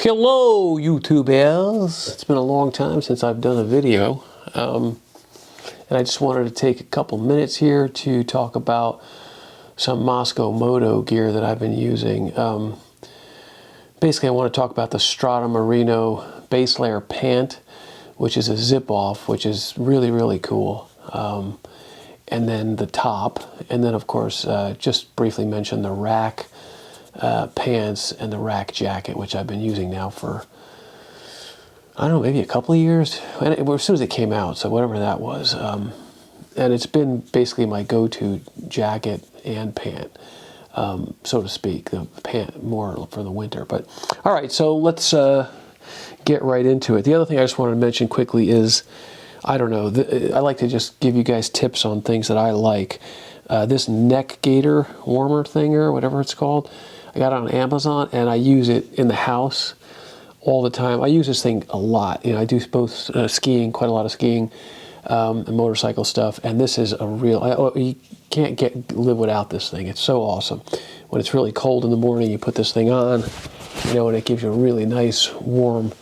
Hello YouTubers! It's been a long time since I've done a video, and I just wanted to take a couple minutes here to talk about some Mosko Moto gear that I've been using. Basically I want to talk about the Strata merino base layer pant, which is a zip off, which is really cool, and then the top, and then of course just briefly mention the RAK pants and the RAK jacket, which I've been using now for, I don't know, maybe a couple of years, and as soon as it came out, so whatever that was, and it's been basically my go-to jacket and pant, so to speak. The pant more for the winter. But all right, so let's get right into it. The other thing I just wanted to mention quickly is, I don't know, I like to just give you guys tips on things that I like. This neck gaiter warmer thing, or whatever it's called, I got it on Amazon, and I use it in the house all the time. I use this thing a lot. You know, I do both skiing, quite a lot of skiing, and motorcycle stuff, and this is a real, you can't live without this thing. It's so awesome. When it's really cold in the morning, you put this thing on, you know, and it gives you a really nice warm,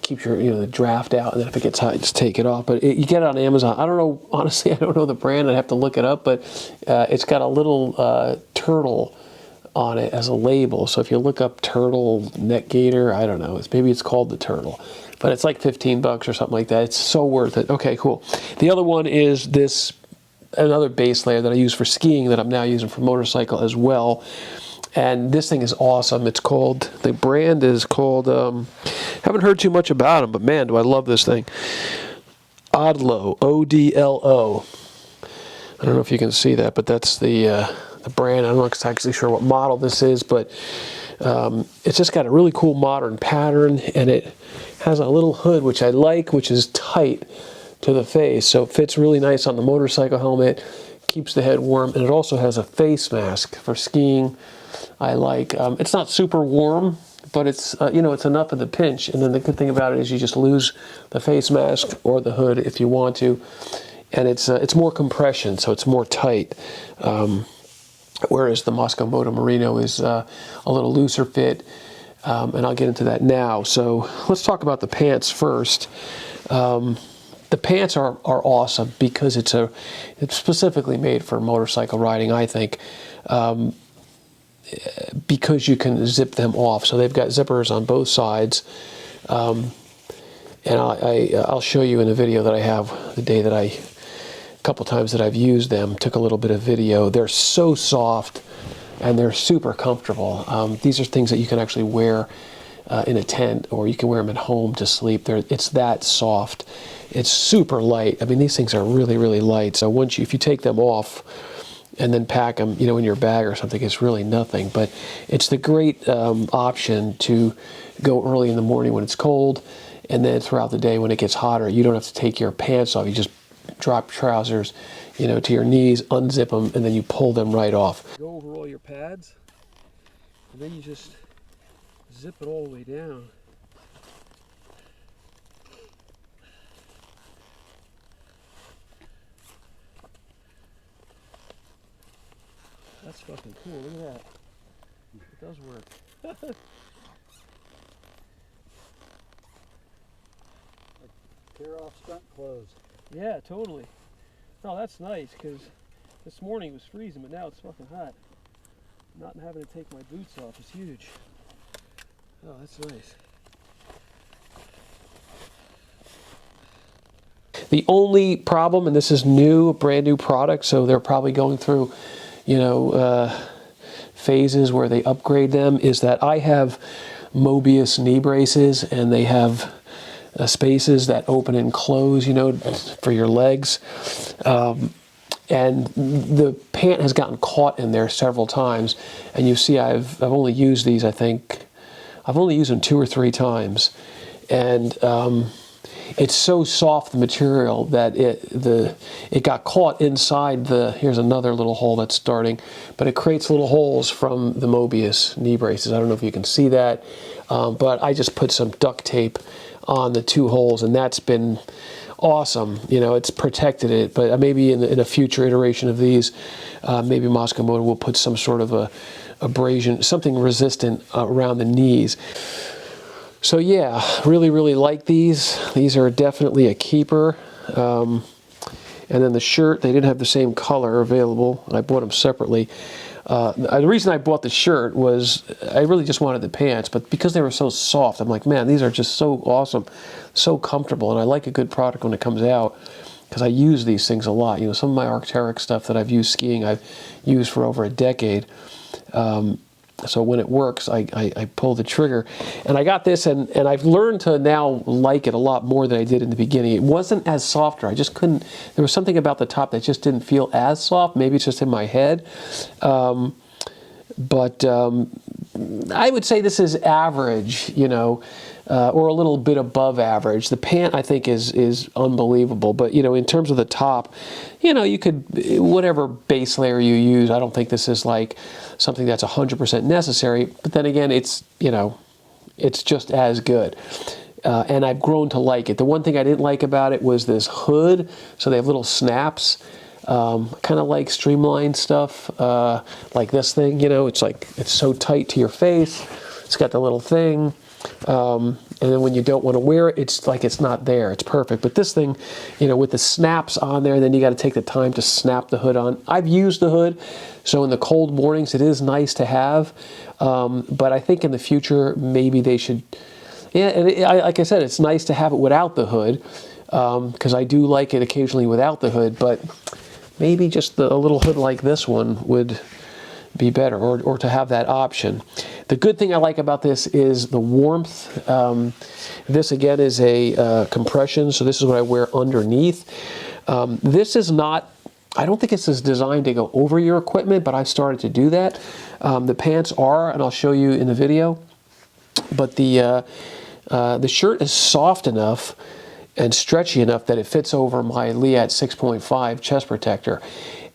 keeps your, the draft out, and then if it gets hot, you just take it off. But you get it on Amazon. I don't know, honestly, I don't know the brand. I'd have to look it up, but it's got a little turtle on it as a label. So if you look up turtle neck gaiter, I don't know, maybe it's called the turtle, but it's like 15 bucks or something like that. It's so worth it. Okay, cool. The other one is this, another base layer that I use for skiing that I'm now using for motorcycle as well. And this thing is awesome. It's called, the brand is called, haven't heard too much about them, but man, do I love this thing. Odlo, O-D-L-O. I don't know if you can see that, but that's the brand. I'm not exactly sure what model this is, but it's just got a really cool modern pattern, and it has a little hood, which I like, which is tight to the face, so it fits really nice on the motorcycle helmet, keeps the head warm, and it also has a face mask for skiing. I like, it's not super warm, but it's, it's enough of the pinch, and then the good thing about it is you just lose the face mask or the hood if you want to, and it's more compression, so it's more tight. Whereas the Mosko Moto Merino is a little looser fit, and I'll get into that now. So let's talk about the pants first. The pants are awesome because it's specifically made for motorcycle riding, I think, because you can zip them off. So they've got zippers on both sides, and I'll show you in a video that I have the day that couple times that I've used them, took a little bit of video. They're so soft and they're super comfortable. These are things that you can actually wear in a tent, or you can wear them at home to sleep. It's that soft. It's super light. I mean, these things are really light. So if you take them off and then pack them, in your bag or something, it's really nothing. But it's the great option to go early in the morning when it's cold, and then throughout the day when it gets hotter, you don't have to take your pants off. You just drop trousers, to your knees, unzip them, and then you pull them right off. Go over all your pads, and then you just zip it all the way down. That's fucking cool. Look at that. It does work. Tear off stunt clothes. Yeah, totally. No, that's nice, because this morning it was freezing, but now it's fucking hot. Not having to take my boots off is huge. Oh, that's nice. The only problem, and this is new, a brand new product, so they're probably going through, phases where they upgrade them, is that I have Mobius knee braces, and they have spaces that open and close, for your legs. And the pant has gotten caught in there several times. And you see I've only used these, I think, I've only used them 2 or 3 times. And it's so soft, the material, that it got caught inside here's another little hole that's starting, but it creates little holes from the Mobius knee braces. I don't know if you can see that, but I just put some duct tape on the 2 holes, and that's been awesome. It's protected it, but maybe in a future iteration of these, maybe Mosko Moto will put some sort of a abrasion, something resistant around the knees. So yeah, really like these. These are definitely a keeper. And then the shirt, they didn't have the same color available, and I bought them separately. The reason I bought the shirt was I really just wanted the pants, but because they were so soft, I'm like, man, these are just so awesome, so comfortable, and I like a good product when it comes out because I use these things a lot. You know, some of my Arc'teryx stuff that I've used skiing, I've used for over a decade. So when it works, I pull the trigger. And I got this, and I've learned to now like it a lot more than I did in the beginning. It wasn't as softer. I just couldn't, there was something about the top that just didn't feel as soft. Maybe it's just in my head. But I would say this is average, you know, or a little bit above average. The pant, I think, is unbelievable. But, you know, in terms of the top, you know, you could, whatever base layer you use, I don't think this is like something that's 100% necessary. But then again, it's, you know, it's just as good. And I've grown to like it. The one thing I didn't like about it was this hood. So they have little snaps. Kind of like streamlined stuff, like this thing, you know, it's like, it's so tight to your face. It's got the little thing. And then when you don't want to wear it, it's like it's not there. It's perfect. But this thing, you know, with the snaps on there, then you got to take the time to snap the hood on. I've used the hood, so in the cold mornings, it is nice to have. But I think in the future, maybe they should, yeah, and like I said, it's nice to have it without the hood, because I do like it occasionally without the hood, but maybe just a little hood like this one would be better, or to have that option. The good thing I like about this is the warmth. This again is a compression, so this is what I wear underneath. This is not, I don't think this is designed to go over your equipment, but I've started to do that. The pants are, and I'll show you in the video, but the shirt is soft enough and stretchy enough that it fits over my Liat 6.5 chest protector.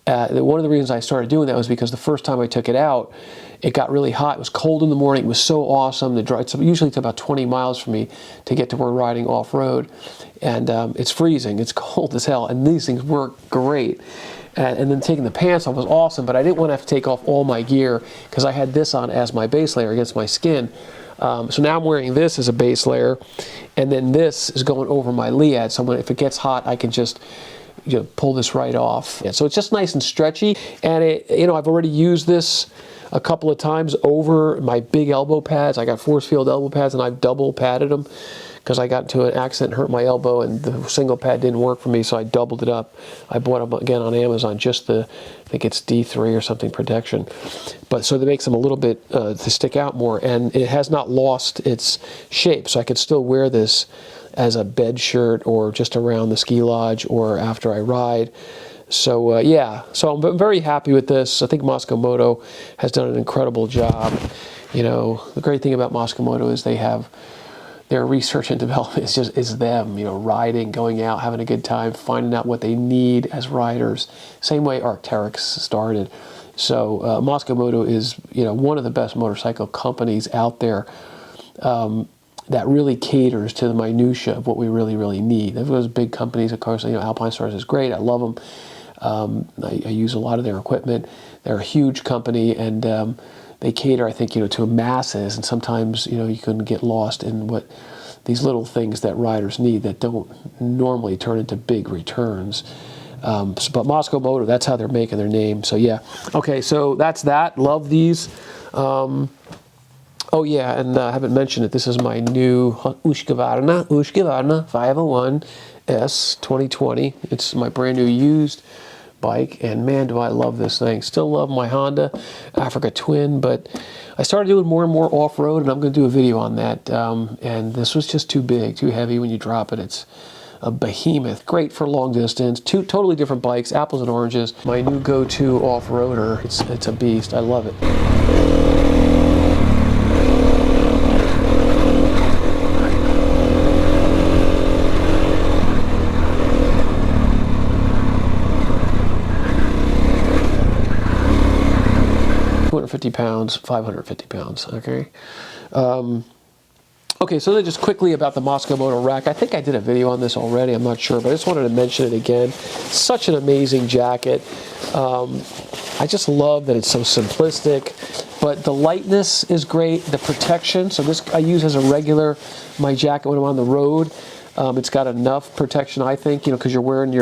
One of the reasons I started doing that was because the first time I took it out, it got really hot. It was cold in the morning. It was so awesome. It usually takes about 20 miles for me to get to where we're riding off-road. And it's freezing. It's cold as hell. And these things work great. And then taking the pants off was awesome, but I didn't want to have to take off all my gear because I had this on as my base layer against my skin. So now I'm wearing this as a base layer, and then this is going over my Liat. So if it gets hot, I can just, you know, pull this right off. Yeah, so it's just nice and stretchy, and it, you know, I've already used this a couple of times over my big elbow pads. I got force field elbow pads, and I've double padded them because I got into an accident and hurt my elbow, and the single pad didn't work for me, so I doubled it up. I bought them again on Amazon, just the, I think it's D3 or something protection. But so that makes them a little bit to stick out more, and it has not lost its shape, so I could still wear this as a bed shirt or just around the ski lodge or after I ride. So yeah, so I'm very happy with this. I think Mosko Moto has done an incredible job. You know, the great thing about Mosko Moto is they have their research and development is them, you know, riding, going out, having a good time, finding out what they need as riders. Same way Arc'teryx started. So Mosko Moto is, you know, one of the best motorcycle companies out there that really caters to the minutia of what we really need. Those big companies, of course, you know, Alpine Stars is great. I love them. I use a lot of their equipment. They're a huge company, and they cater, I think, you know, to masses, and sometimes, you know, you can get lost in what these little things that riders need that don't normally turn into big returns. But Mosko Moto, that's how they're making their name. So yeah, okay, so that's that. Love these. Oh yeah, and I haven't mentioned it. This is my new Husqvarna 501S 2020. It's my brand new used bike, and man, do I love this thing. Still love my Honda Africa Twin, but I started doing more and more off-road, and I'm going to do a video on that. And this was just too big, too heavy when you drop it. It's a behemoth. Great for long distance. Two totally different bikes, apples and oranges. My new go-to off-roader. It's a beast. I love it. 250 pounds, 550 pounds, okay? Okay, so then just quickly about the Mosko Moto RAK. I think I did a video on this already, I'm not sure, but I just wanted to mention it again. Such an amazing jacket. I just love that it's so simplistic, but the lightness is great, the protection. So this I use as a regular, my jacket when I'm on the road. It's got enough protection, I think, you know, because you're wearing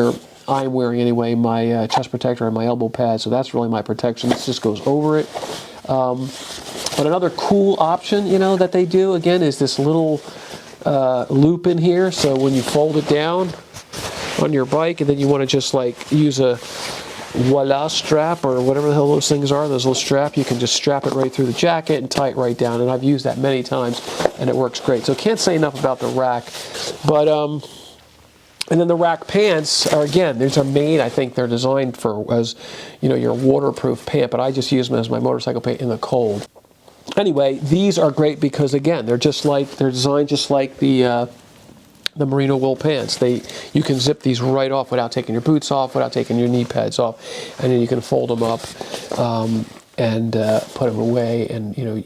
I'm wearing anyway, my chest protector and my elbow pad, so that's really my protection. This just goes over it. But another cool option, you know, that they do, again, is this little loop in here. So when you fold it down on your bike and then you want to just like use a voila strap or whatever the hell those things are, those little strap, you can just strap it right through the jacket and tie it right down. And I've used that many times and it works great. So can't say enough about the RAK. But and then the RAK pants are, again, these are made, I think they're designed for as, you know, your waterproof pant, but I just use them as my motorcycle pant in the cold. Anyway, these are great because, again, they're designed just like the merino wool pants. You can zip these right off without taking your boots off, without taking your knee pads off, and then you can fold them up and put them away, and, you know,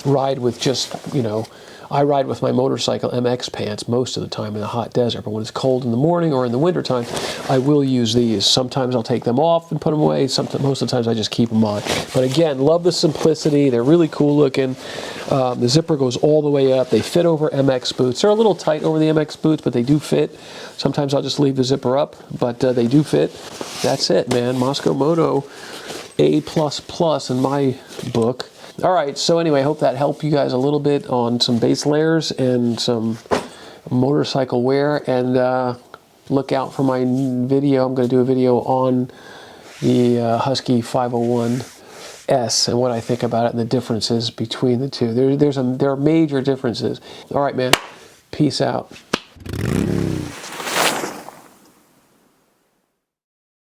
ride with just, you know, I ride with my motorcycle MX pants most of the time in the hot desert, but when it's cold in the morning or in the wintertime, I will use these. Sometimes I'll take them off and put them away. Most of the times I just keep them on. But again, love the simplicity. They're really cool looking. The zipper goes all the way up. They fit over MX boots. They're a little tight over the MX boots, but they do fit. Sometimes I'll just leave the zipper up, but they do fit. That's it, man. Mosko Moto A++ in my book. All right, so anyway, I hope that helped you guys a little bit on some base layers and some motorcycle wear. And look out for my video. I'm going to do a video on the Husky 501S and what I think about it and the differences between the two. There are major differences. All right, man. Peace out.